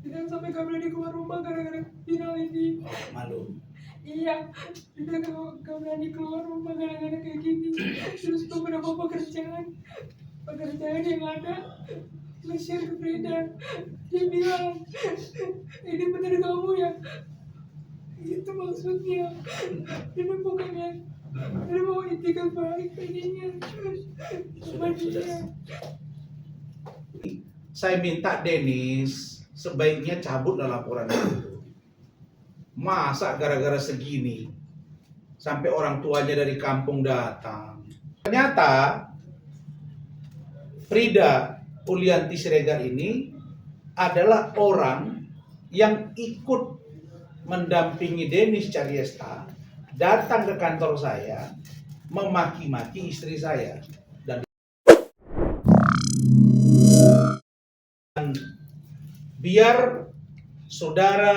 Kita sampai gak berani keluar rumah gara-gara viral ini. Oh, malu. Iya, kita gak berani keluar rumah gara-gara kayak gini. Terus beberapa pekerjaan yang ada nge-share ke Frida. Dia bilang, ini bener kamu ya? Itu maksudnya. Ini bukannya ini mau itikat baik ininya. Sama dia. Saya minta Dennis sebaiknya cabutlah laporan itu. Masa gara-gara segini sampai orang tuanya dari kampung datang. Ternyata Frida Ulianti Siregar ini adalah orang yang ikut mendampingi Dennis Caryesta datang ke kantor saya memaki-maki istri saya. Dan biar saudara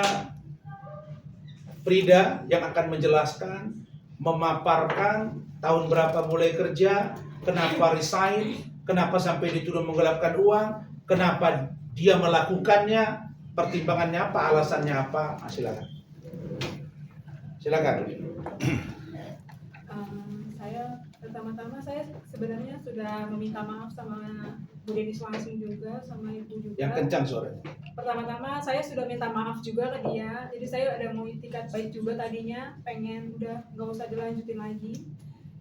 Frida yang akan menjelaskan, memaparkan tahun berapa mulai kerja, kenapa resign, kenapa sampai dituduh menggelapkan uang, kenapa dia melakukannya, pertimbangannya apa, alasannya apa. Silakan. Silakan. Saya pertama-tama saya sebenarnya sudah meminta maaf sama Bu Denis langsung juga, sama Ibu juga. Yang kencang suaranya. Pertama-tama saya sudah minta maaf juga ke dia. Jadi saya ada mau itikat baik juga tadinya, pengen udah nggak usah dilanjutin lagi.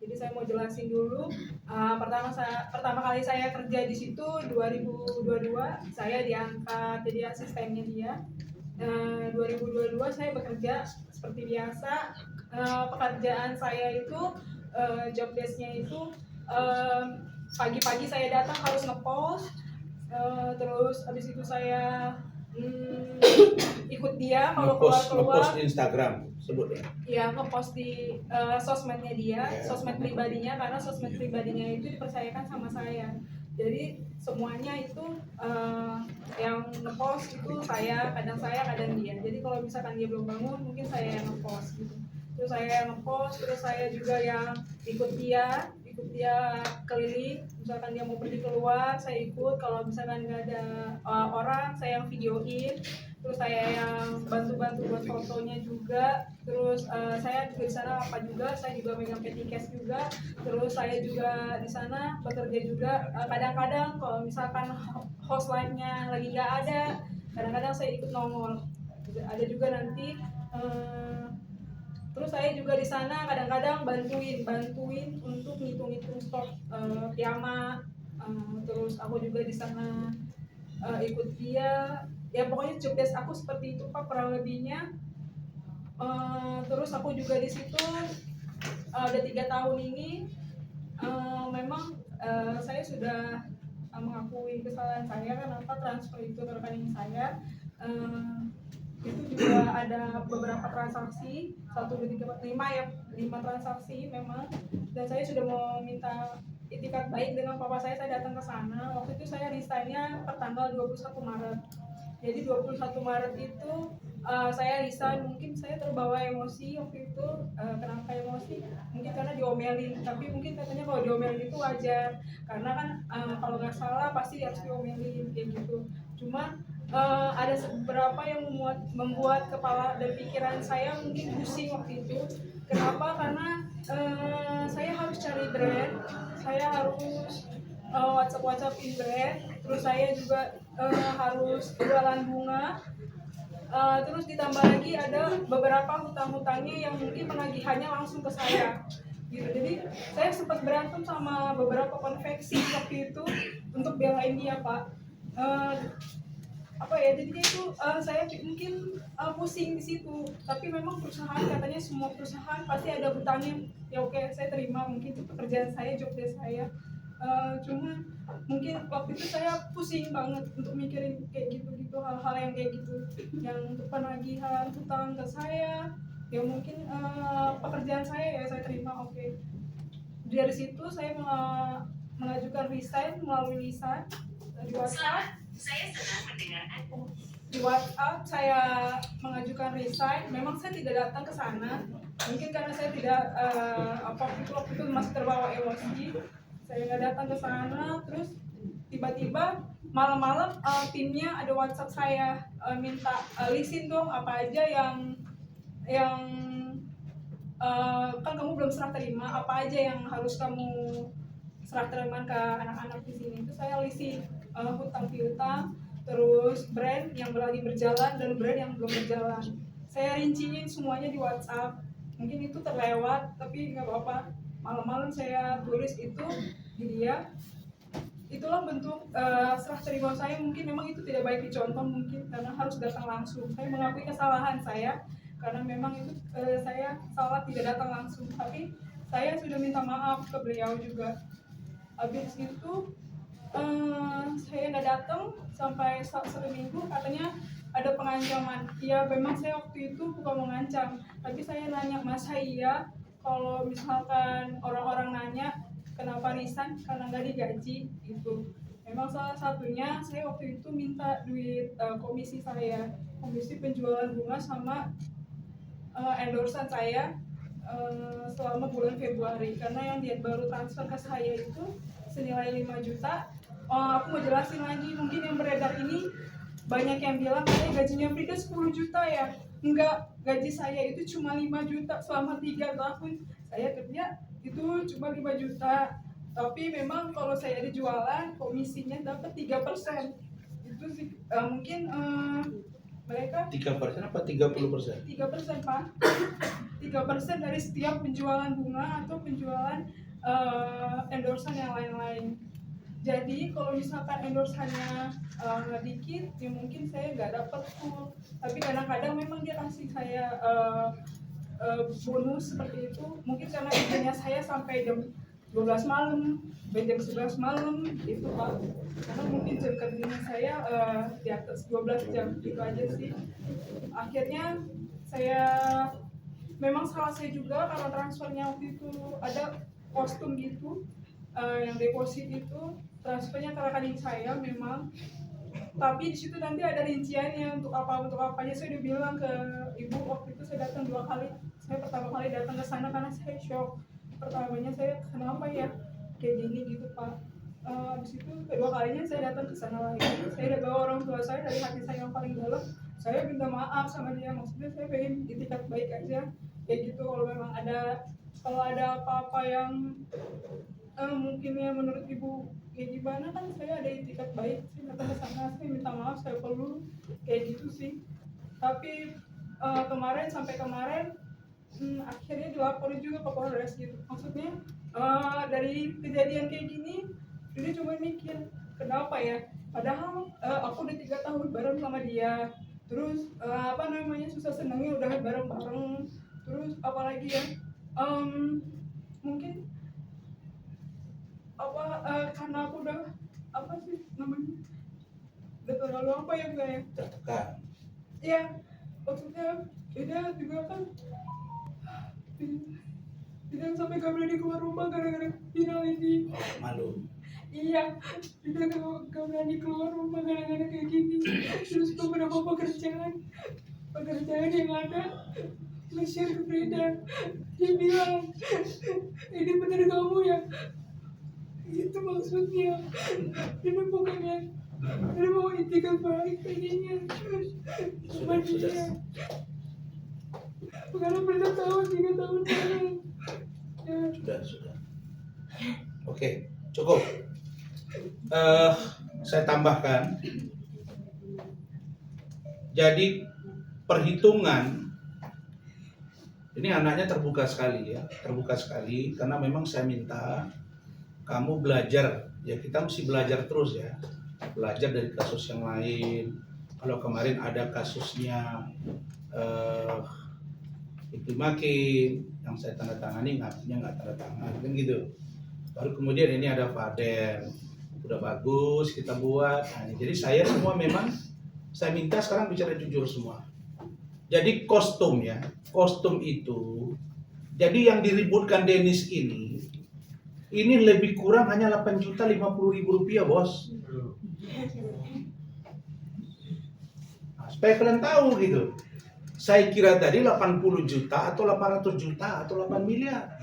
Jadi saya mau jelasin dulu. Pertama kali saya kerja di situ 2022, saya diangkat jadi asistennya dia. 2022 saya bekerja seperti biasa. Pekerjaan saya itu job desk-nya itu pagi-pagi saya datang harus ngepost, terus habis itu saya ikut dia kalau keluar di Instagram sebut ya. Iya, ngepost di sosmednya dia, sosmed pribadinya, karena sosmed pribadinya itu dipercayakan sama saya. Jadi semuanya itu yang ngepost itu kadang dia. Jadi kalau misalkan dia belum bangun, mungkin saya yang ngepost gitu. Terus saya yang ngepost, terus saya juga yang ikut dia keliling. Misalkan dia mau pergi keluar, saya ikut. Kalau misalkan nggak ada orang, saya yang videoin. Terus saya yang bantu-bantu buat fotonya juga. Terus saya juga di sana saya juga megang petty cash juga. Terus saya juga di sana bekerja juga. Kadang-kadang kalau misalkan host live-nya lagi nggak ada, kadang-kadang saya ikut nongol. Ada juga nanti. Terus saya juga di sana kadang-kadang bantuin untuk ngitung-ngitung stok piyama. Terus aku juga di sana ikut dia. Ya pokoknya job desk aku seperti itu Pak, kurang lebihnya. Terus aku juga di situ ada 3 tahun ini. Memang saya sudah mengakui kesalahan saya, kenapa transfer itu ke rekening saya. Itu juga ada beberapa transaksi, 1, 2, 3, 4, 5 transaksi memang. Dan saya sudah mau minta itikat baik dengan papa saya datang ke sana. Waktu itu saya resign-nya pertanggal 21 Maret. Jadi 21 Maret itu saya resign, mungkin saya terbawa emosi waktu itu. Kenapa emosi? Mungkin karena diomelin, tapi mungkin katanya kalau diomelin itu wajar, karena kan kalau nggak salah pasti harus diomelin kayak gitu. Cuma ada beberapa yang membuat kepala dan pikiran saya mungkin pusing waktu itu. Kenapa? Karena saya harus cari brand, saya harus WhatsApp-in brand, terus saya juga harus jualan bunga. Terus ditambah lagi ada beberapa hutang-hutangnya yang mungkin penagihannya langsung ke saya gitu. Jadi saya sempat berantem sama beberapa konveksi waktu itu untuk belain dia Pak. Jadinya itu saya mungkin pusing di situ. Tapi memang perusahaan katanya semua perusahaan pasti ada hutangnya. Ya oke, saya terima, mungkin itu pekerjaan saya, job desk saya. Cuma mungkin waktu itu saya pusing banget untuk mikirin kayak gitu-gitu, hal-hal yang kayak gitu, yang untuk penagihan hutang ke saya. Ya mungkin pekerjaan saya ya saya terima, oke. Dari situ saya mengajukan resign melalui lisan di WhatsApp. Saya senang mendengarkan. Di WhatsApp saya mengajukan resign. Memang saya tidak datang ke sana. Mungkin karena saya tidak waktu itu masih terbawa emosi. Saya nggak datang ke sana. Terus tiba-tiba malam-malam timnya ada WhatsApp saya, minta listin dong apa aja yang kan kamu belum serah terima, apa aja yang harus kamu serah terima ke anak-anak di sini. Itu saya listin hutang piutang, terus brand yang lagi berjalan dan brand yang belum berjalan. Saya rinciin semuanya di WhatsApp. Mungkin itu terlewat, tapi nggak apa-apa. Malam-malam saya tulis itu di dia. Itulah bentuk serah terima saya. Mungkin memang itu tidak baik dicontoh mungkin karena harus datang langsung. Saya mengakui kesalahan saya karena memang itu saya salah tidak datang langsung. Tapi saya sudah minta maaf ke beliau juga. Habis itu saya nggak datang sampai 1 minggu, katanya ada pengancaman. Ya memang saya waktu itu bukan mengancam, tapi saya nanya, masa iya kalau misalkan orang-orang nanya kenapa resign karena nggak digaji gitu. Memang salah satunya saya waktu itu minta duit komisi saya, komisi penjualan bunga sama endorsean saya selama bulan Februari, karena yang dia baru transfer ke saya itu senilai 5 juta. Aku mau jelasin lagi, mungkin yang beredar ini banyak yang bilang katanya gajinya Frida 10 juta ya. Enggak, gaji saya itu cuma 5 juta selama 3 tahun saya kerja, itu cuma 5 juta. Tapi memang kalau saya ada jualan, komisinya dapat 3%. Itu sih mungkin mereka 3% apa 30%? 3% Pak. 3% dari setiap penjualan bunga atau penjualan endorsean yang lain-lain. Jadi kalau misalkan endorsannya dikit, ya mungkin saya nggak dapat full. Tapi kadang-kadang memang dia kasih saya bonus seperti itu. Mungkin karena izinnya saya sampai jam 12 malam, jam 11 malam itu Pak. Karena mungkin jam kerjanya saya di atas 12 jam, gitu aja sih. Akhirnya saya memang salah saya juga karena transfernya waktu itu ada kostum gitu, yang deposit itu transfernya ke rekening saya memang, tapi di situ nanti ada rinciannya untuk apanya. Saya udah bilang ke ibu waktu itu, saya datang 2 kali. Saya pertama kali datang ke sana karena saya shock. Pertamanya saya kenapa ya kayak gini gitu Pak. Habis itu kedua kalinya saya datang ke sana lagi. Saya udah bawa orang tua saya, dari hati saya yang paling dalam saya minta maaf sama dia. Maksudnya saya pengen itikat baik aja kayak gitu. Kalau memang ada apa-apa yang mungkin ya menurut ibu kayak gimana, kan saya ada itikat baik, saya datang ke sana, saya minta maaf, saya perlu kayak gitu sih. Tapi sampai kemarin akhirnya dilaporin juga ke Polres gitu. Maksudnya dari kejadian kayak gini dia cuma mikir kenapa ya, padahal aku udah 3 tahun bareng sama dia, terus susah senangnya udah bareng-bareng, terus apalagi ya mungkin karena aku udah udah terlalu Tertekan. ya, maksudnya dia juga kan dia sampai gak berani keluar rumah gara-gara viral ini. Malu. Iya, dia gak berani keluar rumah gara-gara kayak gini. Terus beberapa pekerjaan yang ada nge-share ke Frida, dia bilang, ini bener kamu ya? Itu maksudnya. Ini pokoknya dia mau itikat baik tadinya sama dia. Karena Frida tahu 3 tahun lalu. Ya. Sudah. Oke, cukup. Saya tambahkan. Jadi perhitungan ini anaknya terbuka sekali karena memang saya minta kamu belajar, ya kita mesti belajar terus ya, belajar dari kasus yang lain. Kalau kemarin ada kasusnya itu makin yang saya tanda tangani, ngakunya nggak tanda tangan kan gitu. Baru kemudian ini ada Faden, udah bagus kita buat. Nah, jadi saya semua memang saya minta sekarang bicara jujur semua. Jadi kostum itu, jadi yang diributkan Dennis ini lebih kurang hanya 8.050.000 rupiah bos. Nah, supaya kalian tahu gitu. Saya kira tadi 80 juta atau 800 juta atau 8 miliar.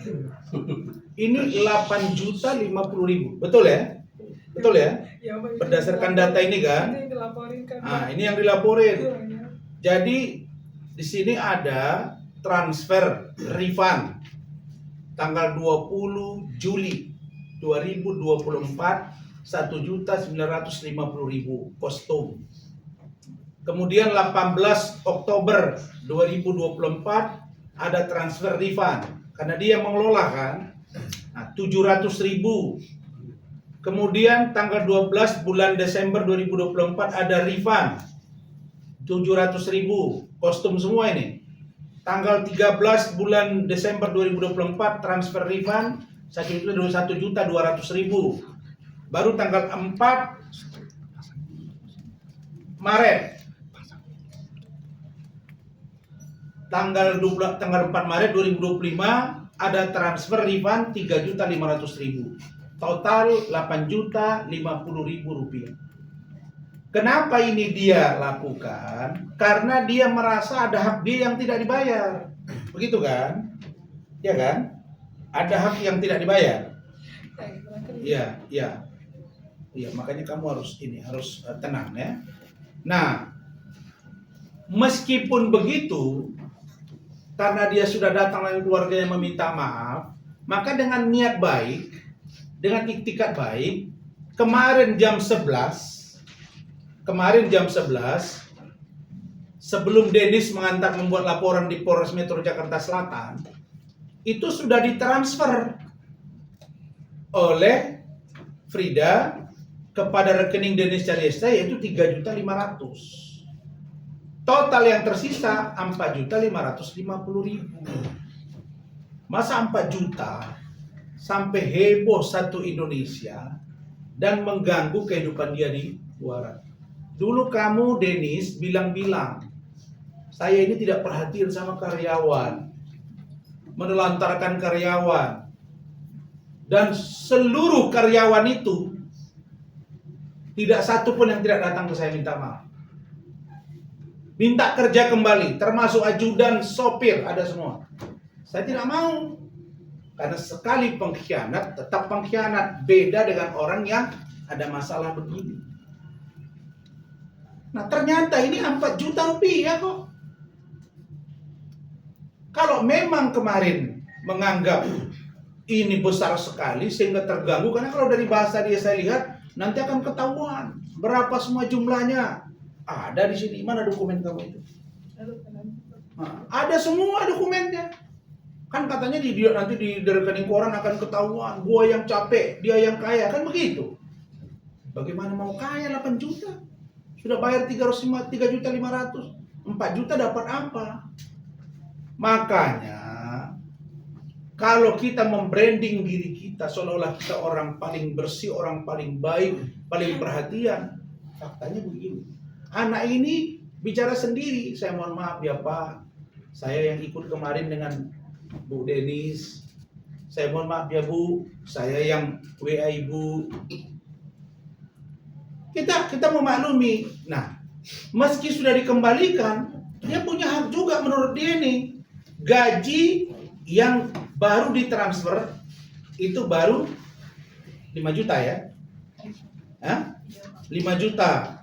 Ini 8.050.000, betul ya? Betul ya? Ya, Pak, itu Berdasarkan data ini kan? Ini dilaporin kan. Nah, ini yang dilaporin. Iya. Jadi di sini ada transfer refund tanggal 20 Juli 2024 1.950.000 kostum. Kemudian 18 Oktober 2024 ada transfer refund karena dia mengelola kan. Nah, 700.000. Kemudian tanggal 12 bulan Desember 2024 ada refund 700.000 kostum semua ini. Tanggal 13 bulan Desember 2024 transfer refund 1.200.000. Baru tanggal 4 Maret tanggal 4 Maret 2025 ada transfer refund 3.500.000. Total 8.050.000 rupiah. Kenapa ini dia lakukan? Karena dia merasa ada hak dia yang tidak dibayar. Begitu kan? Ya kan? Ada hak yang tidak dibayar. Iya, iya. Iya, makanya kamu harus tenang ya. Nah, meskipun begitu, karena dia sudah datang dari keluarganya meminta maaf, maka dengan niat baik, dengan iktikat baik, kemarin jam 11 sebelum Dennis membuat laporan di Polres Metro Jakarta Selatan, itu sudah ditransfer oleh Frida kepada rekening Dennis Caliesta yaitu 3.500.000. Total yang tersisa 4.550.000. Masa 4 juta sampai heboh satu Indonesia dan mengganggu kehidupan dia di luar. Dulu kamu Dennis bilang-bilang, saya ini tidak perhatian sama karyawan, menelantarkan karyawan, dan seluruh karyawan itu tidak satu pun yang tidak datang ke saya minta maaf. Minta kerja kembali, termasuk ajudan, sopir, ada semua. Saya tidak mau. Karena sekali pengkhianat, tetap pengkhianat. Beda dengan orang yang ada masalah begini. Nah ternyata ini 4 juta rupiah kok. Kalau memang kemarin menganggap ini besar sekali sehingga terganggu. Karena kalau dari bahasa dia saya lihat, nanti akan ketahuan. Berapa semua jumlahnya. Ada di sini. Mana dokumen kamu itu? Nah, ada semua dokumennya. Kan katanya nanti di rekening koran akan ketahuan. Gua yang capek, dia yang kaya. Kan begitu. Bagaimana mau kaya 8 juta? Sudah bayar 3.500.000. 4 juta dapat apa? Makanya kalau kita membranding diri kita seolah-olah kita orang paling bersih, orang paling baik, paling perhatian. Faktanya begini. Anak ini bicara sendiri. Saya mohon maaf ya Pak. Saya yang ikut kemarin dengan Bu Dennis. Saya mohon maaf ya Bu. Saya yang WA Ibu. Kita memaklumi. Nah, meski sudah dikembalikan, dia punya hak juga menurut dia nih. Gaji yang baru ditransfer itu baru 5 juta ya. 5 juta.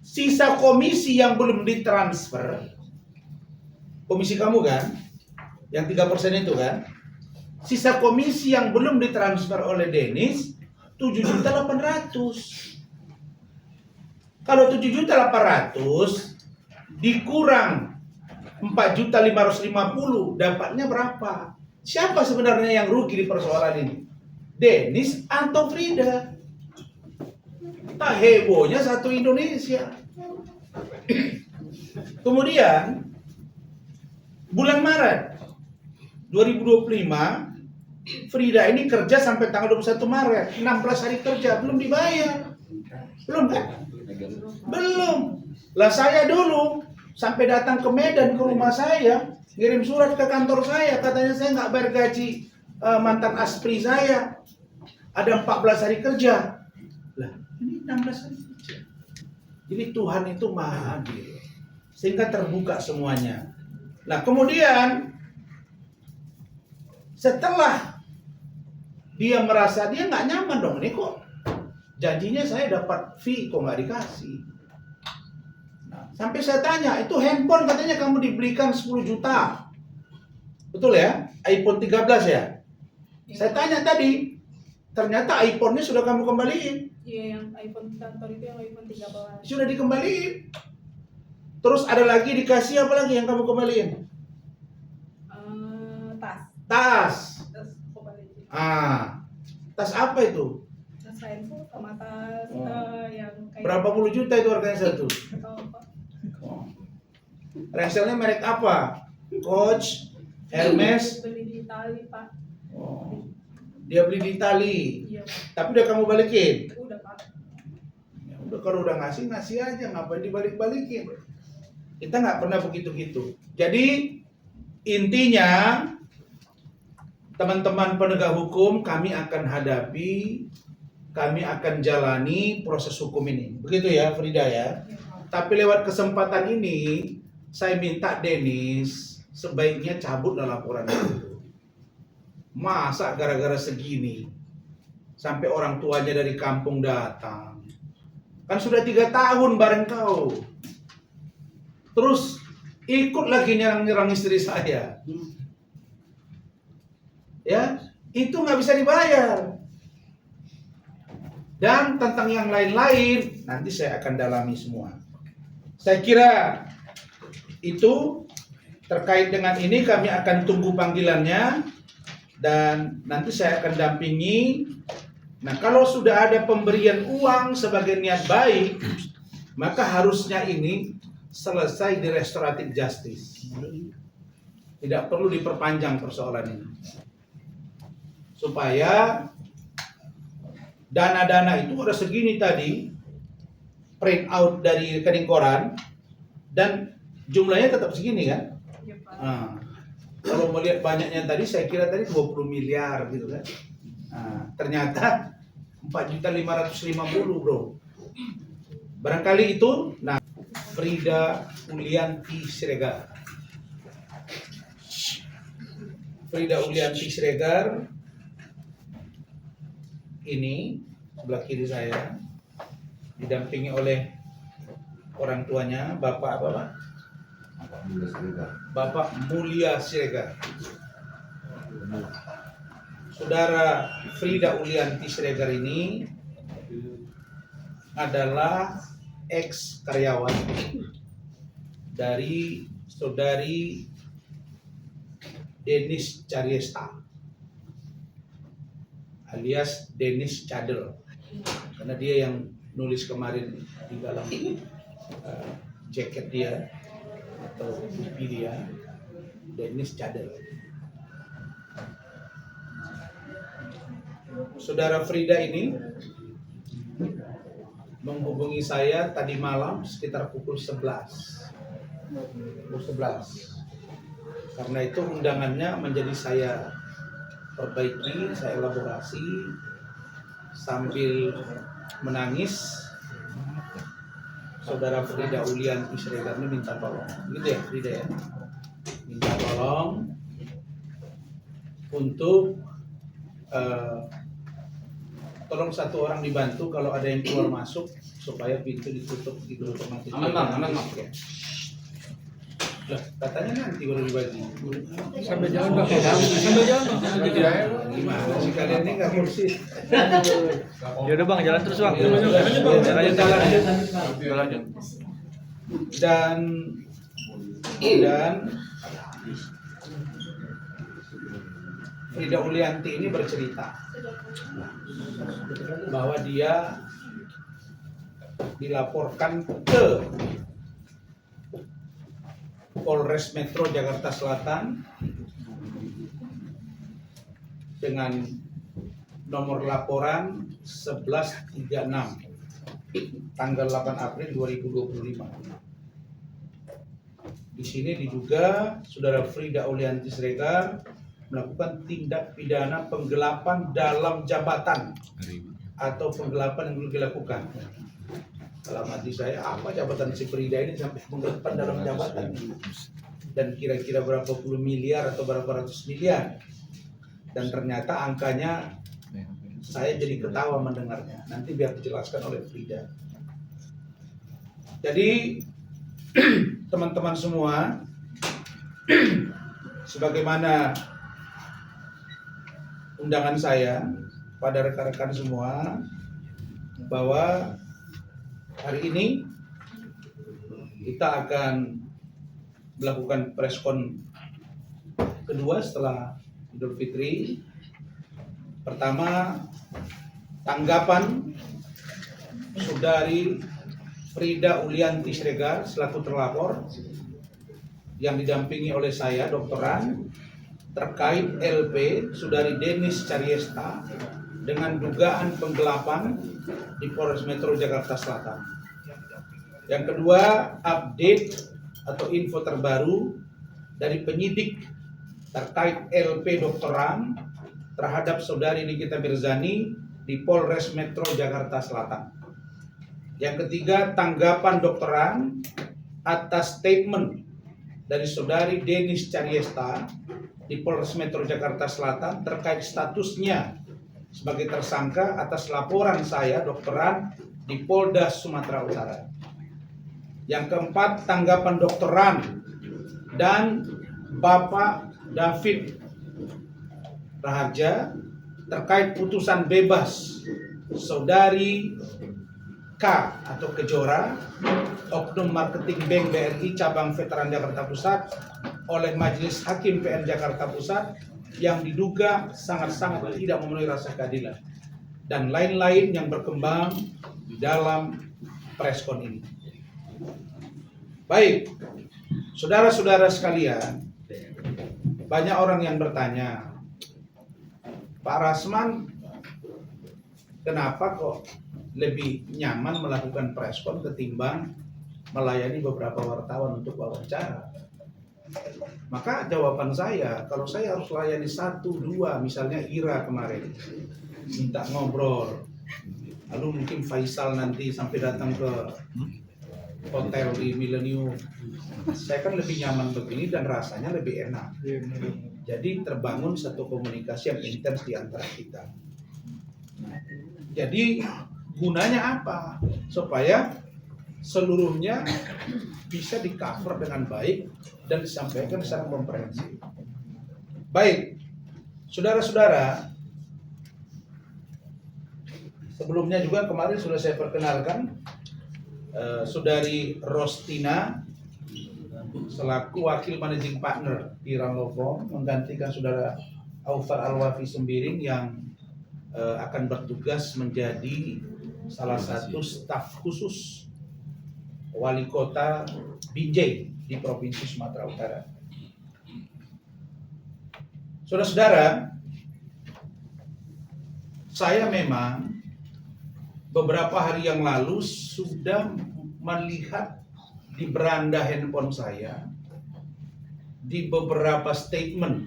Sisa komisi yang belum ditransfer, komisi kamu kan, yang 3% itu kan, sisa komisi yang belum ditransfer oleh Dennis 7.800.000. Kalau 7.800.000 dikurang 4.550.000, dapatnya berapa? Siapa sebenarnya yang rugi di persoalan ini? Dennis atau Frida? Tak hebohnya satu Indonesia. Kemudian bulan Maret 2025 Frida ini kerja sampai tanggal 21 Maret, 16 hari kerja belum dibayar. Belum kan? Belum. Lah saya dulu sampai datang ke Medan ke rumah saya, ngirim surat ke kantor saya, katanya saya nggak bayar gaji mantan aspri saya. Ada 14 hari kerja. Lah, ini 16 hari kerja. Jadi Tuhan itu Maha Adil. Sehingga terbuka semuanya. Nah, kemudian setelah dia merasa dia nggak nyaman dong, ini kok janjinya saya dapat fee, kok nggak dikasih. Nah, sampai saya tanya, itu handphone katanya kamu dibelikan 10 juta. Betul ya? iPhone 13 ya? Saya tanya tadi, ternyata iPhone-nya sudah kamu kembaliin. Iya, yang iPhone kantor itu yang iPhone 13. Sudah dikembaliin. Terus ada lagi dikasih apa lagi yang kamu kembaliin? Tas. Tas. Tas aku balikin. Tas apa itu? Tas handphone sama tas Oh. yang kayak Berapa puluh juta itu harganya satu? atau apa? Renselnya merek apa? Coach, Hermes. Beli di Itali, Pak. Oh. Dia beli di Itali. Iya, Pak. Tapi udah kamu balikin. Udah, Pak. Ya udah, kalau udah ngasih aja, ngapain dibalik-balikin? Kita nggak pernah begitu-gitu. Jadi intinya teman-teman penegak hukum, kami akan hadapi, kami akan jalani proses hukum ini. Begitu ya Frida ya. Iya, Pak. Tapi lewat kesempatan ini saya minta Dennis sebaiknya cabut laporan itu. Masa gara-gara segini sampai orang tuanya dari kampung datang. Kan sudah 3 tahun bareng kau. Terus ikut lagi nyerang istri saya. Ya, itu nggak bisa dibayar. Dan tentang yang lain-lain nanti saya akan dalami semua. Saya kira itu terkait dengan ini kami akan tunggu panggilannya dan nanti saya akan dampingi. Nah, kalau sudah ada pemberian uang sebagai niat baik, maka harusnya ini selesai di restoratif justice. Tidak perlu diperpanjang persoalan ini. Supaya dana-dana itu ada segini tadi, print out dari rekening koran, dan jumlahnya tetap segini kan? Iya, Pak. Nah, kalau melihat banyaknya tadi, saya kira tadi 20 miliar gitu kan. Nah, ternyata 4.550.000 bro. Barangkali itu, nah Frida Ulianti Siregar. Frida Ulianti Siregar ini sebelah kiri saya didampingi oleh orang tuanya, Bapak apa Pak? Bapak Mulia Siregar. Saudara Frida Ulianti Siregar ini adalah ex karyawan dari saudari Denis Cariesta alias Denis Cadel, karena dia yang nulis kemarin di dalam jaket dia atau pipi dia, Denis Cadel. Saudara Frida ini menghubungi saya tadi malam sekitar pukul 11. Karena itu undangannya menjadi saya perbaiki, saya elaborasi sambil menangis. Saudara Frida Ulianti Siregar ini minta tolong, gitu ya Frida ya, minta tolong untuk tolong satu orang dibantu kalau ada yang keluar masuk supaya pintu ditutup nanti. Aman bang. Ya. Lah, katanya nanti baru dibagi. Sambil jalan bang. Gimana sih kalian ini nggak kursi? Yaudah bang, jalan terus bang. Jalan. Dan Frida Ulianti ini bercerita bahwa dia dilaporkan ke Polres Metro Jakarta Selatan dengan nomor laporan 1136 tanggal 8 April 2025. Di sini diduga saudara Frida Ulianti Siregar melakukan tindak pidana penggelapan dalam jabatan atau penggelapan yang belum dilakukan. Dalam hati saya, apa jabatan si Frida ini sampai penggelapan dalam jabatan? Dan kira-kira berapa puluh miliar atau berapa ratus miliar? Dan ternyata angkanya Saya jadi ketawa mendengarnya. Nanti biar dijelaskan oleh Frida. Jadi teman-teman semua, sebagaimana undangan saya pada rekan-rekan semua, bahwa hari ini kita akan melakukan preskon kedua setelah Idul Fitri. Pertama, tanggapan Saudari Frida Ulianti Siregar selaku terlapor yang didampingi oleh saya, dokteran, terkait LP Saudari Denis Cariesta dengan dugaan penggelapan di Polres Metro Jakarta Selatan. Yang kedua, update atau info terbaru dari penyidik terkait LP dokteran terhadap Saudari Nikita Mirzani di Polres Metro Jakarta Selatan. Yang ketiga, tanggapan dokteran atas statement dari Saudari Denis Cariesta di Polres Metro Jakarta Selatan terkait statusnya sebagai tersangka atas laporan saya dokteran di Polda Sumatera Utara. Yang keempat, tanggapan dokteran dan Bapak David Raharja terkait putusan bebas Saudari K atau Kejora, Oknum Marketing Bank BRI Cabang Veteran Jakarta Pusat oleh Majelis Hakim PN Jakarta Pusat yang diduga sangat-sangat tidak memenuhi rasa keadilan dan lain-lain yang berkembang di dalam preskon ini. Baik, saudara-saudara sekalian, banyak orang yang bertanya, Pak Rasman, kenapa kok lebih nyaman melakukan preskon ketimbang melayani beberapa wartawan untuk wawancara? Maka jawaban saya, kalau saya harus layani 1, 2, misalnya Ira kemarin minta ngobrol, lalu mungkin Faisal nanti sampai datang ke hotel di Millennium, saya kan lebih nyaman begini dan rasanya lebih enak. Jadi terbangun satu komunikasi yang intens di antara kita. Jadi gunanya apa? Supaya seluruhnya bisa di-cover dengan baik dan disampaikan secara komprehensif. Baik, saudara-saudara, sebelumnya juga kemarin sudah saya perkenalkan Saudari Rostina selaku Wakil Managing Partner di Ranglofong menggantikan Saudara Aufar Alwafi Sembiring yang akan bertugas menjadi salah satu staf khusus Wali Kota Binjai di Provinsi Sumatera Utara. Saudara-saudara, saya memang beberapa hari yang lalu sudah melihat di beranda handphone saya di beberapa statement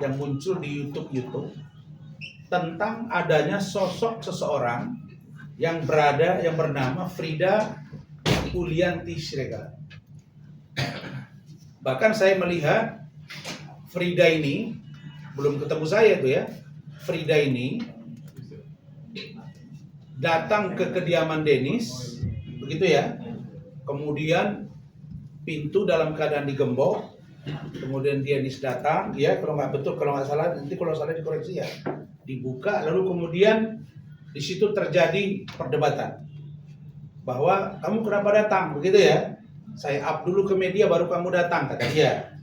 yang muncul di YouTube tentang adanya sosok seseorang yang bernama Frida Ulianti Siregar. Bahkan saya melihat Frida ini, belum ketemu saya tuh ya, Frida ini datang ke kediaman Denis, begitu ya. Kemudian pintu dalam keadaan digembok, kemudian Denis datang, ya kalau nggak salah, nanti kalau salah dikoreksi ya, dibuka, lalu kemudian di situ terjadi perdebatan bahwa kamu kenapa datang, begitu ya. Saya up dulu ke media baru kamu datang, kata dia.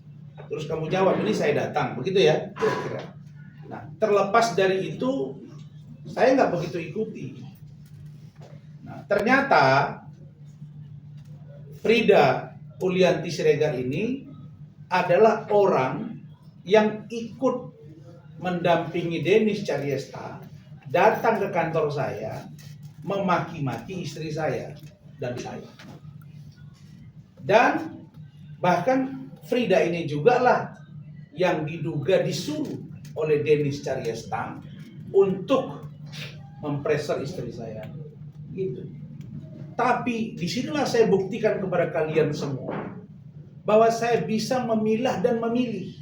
Terus kamu jawab, ini saya datang, begitu ya, kira-kira. Nah, terlepas dari itu, saya nggak begitu ikuti. Nah, ternyata Frida Ulianti Siregar ini adalah orang yang ikut mendampingi Denis Cariesta datang ke kantor saya, memaki-maki istri saya dan saya. Dan bahkan Frida ini juga lah yang diduga disuruh oleh Denis Cariesta untuk mempreser istri saya. Gitu. Tapi disinilah saya buktikan kepada kalian semua bahwa saya bisa memilah dan memilih.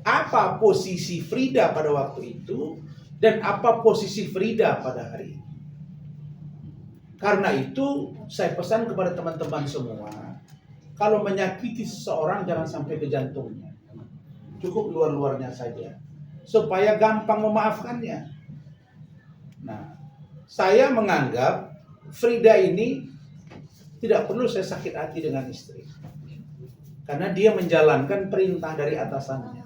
Apa posisi Frida pada waktu itu dan apa posisi Frida pada hari ini. Karena itu saya pesan kepada teman-teman semua, kalau menyakiti seseorang jangan sampai ke jantungnya. Cukup luar-luarnya saja, supaya gampang memaafkannya. Nah, saya menganggap Frida ini tidak perlu saya sakit hati dengan istri. Karena dia menjalankan perintah dari atasannya.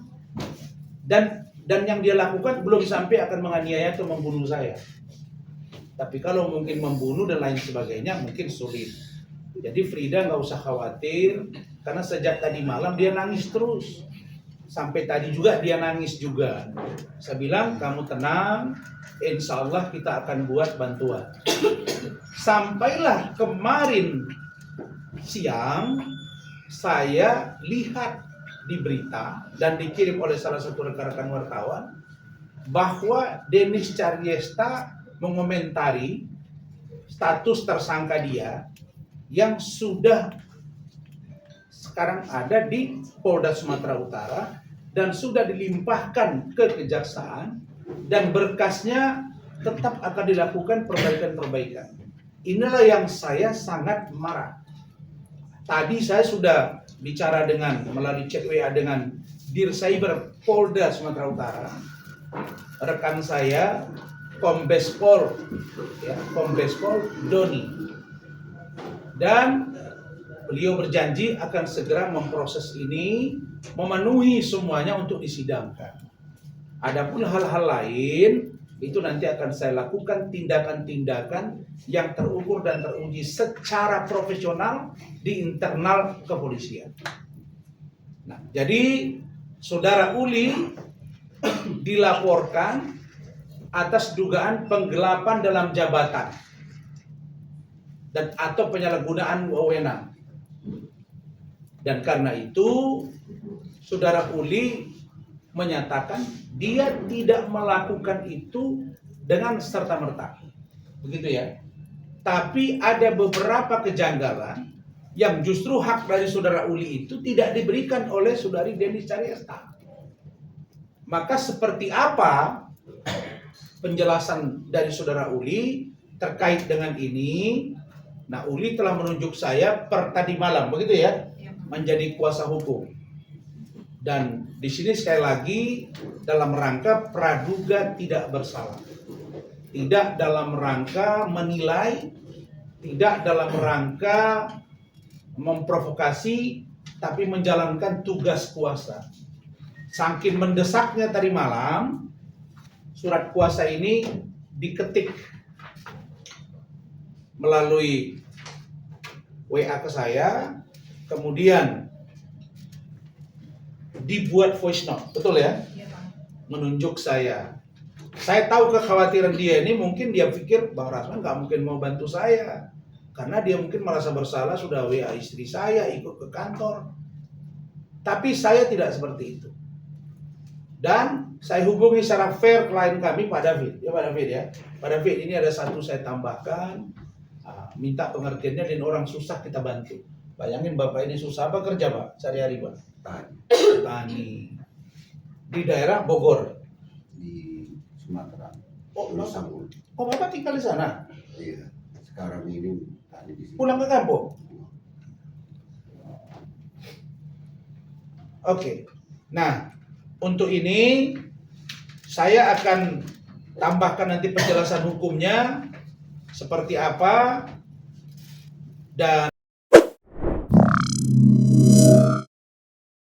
Dan yang dia lakukan belum sampai akan menganiaya atau membunuh saya. Tapi kalau mungkin membunuh dan lain sebagainya mungkin sulit. Jadi Frida nggak usah khawatir, karena sejak tadi malam dia nangis terus. Sampai tadi juga dia nangis juga. Saya bilang kamu tenang, insya Allah kita akan buat bantuan. Sampailah kemarin siang saya lihat di berita dan dikirim oleh salah satu rekan-rekan wartawan bahwa Denis Caryesta mengomentari status tersangka dia yang sudah sekarang ada di Polda Sumatera Utara dan sudah dilimpahkan ke kejaksaan dan berkasnya tetap akan dilakukan perbaikan-perbaikan. Inilah yang saya sangat marah. Tadi saya sudah bicara melalui chat WA dengan Dir Cyber Polda Sumatera Utara, rekan saya Kombes Pol Doni, dan beliau berjanji akan segera memproses ini, memenuhi semuanya untuk disidangkan. Adapun hal-hal lain itu nanti akan saya lakukan tindakan-tindakan yang terukur dan teruji secara profesional di internal kepolisian. Nah, jadi Saudara Uli dilaporkan atas dugaan penggelapan dalam jabatan dan atau penyalahgunaan wewenang. Dan karena itu Saudara Uli menyatakan dia tidak melakukan itu dengan serta-merta. Begitu ya. Tapi ada beberapa kejanggalan yang justru hak dari Saudara Uli itu tidak diberikan oleh Saudari Denis Caryesta. Maka seperti apa penjelasan dari Saudara Uli terkait dengan ini? Nah, Uli telah menunjuk saya per tadi malam, begitu ya, menjadi kuasa hukum. Dan di sini sekali lagi dalam rangka praduga tidak bersalah, tidak dalam rangka menilai, tidak dalam rangka memprovokasi, tapi menjalankan tugas kuasa. Saking mendesaknya tadi malam, surat kuasa ini diketik melalui WA ke saya, kemudian dibuat voice note, betul ya? Menunjuk saya. Saya tahu kekhawatiran dia ini, mungkin dia pikir Bang Rasman nggak mungkin mau bantu saya, karena dia mungkin merasa bersalah sudah WA istri saya, ikut ke kantor. Tapi saya tidak seperti itu. Dan saya hubungi secara fair klien kami Pak David, ya Pak David ya. Pak David, ini ada satu saya tambahkan, minta pengertiannya, dan orang susah kita bantu. Bayangin Bapak ini susah apa kerja Pak? Sehari-hari Pak? Tani. Di daerah Bogor. Di Sumatera. Oh, Nusa. oh Bapak tinggal di sana? Iya. Sekarang ini tadi di sini. Pulang ke kampung? Oke. Nah, untuk ini saya akan tambahkan nanti penjelasan hukumnya seperti apa, dan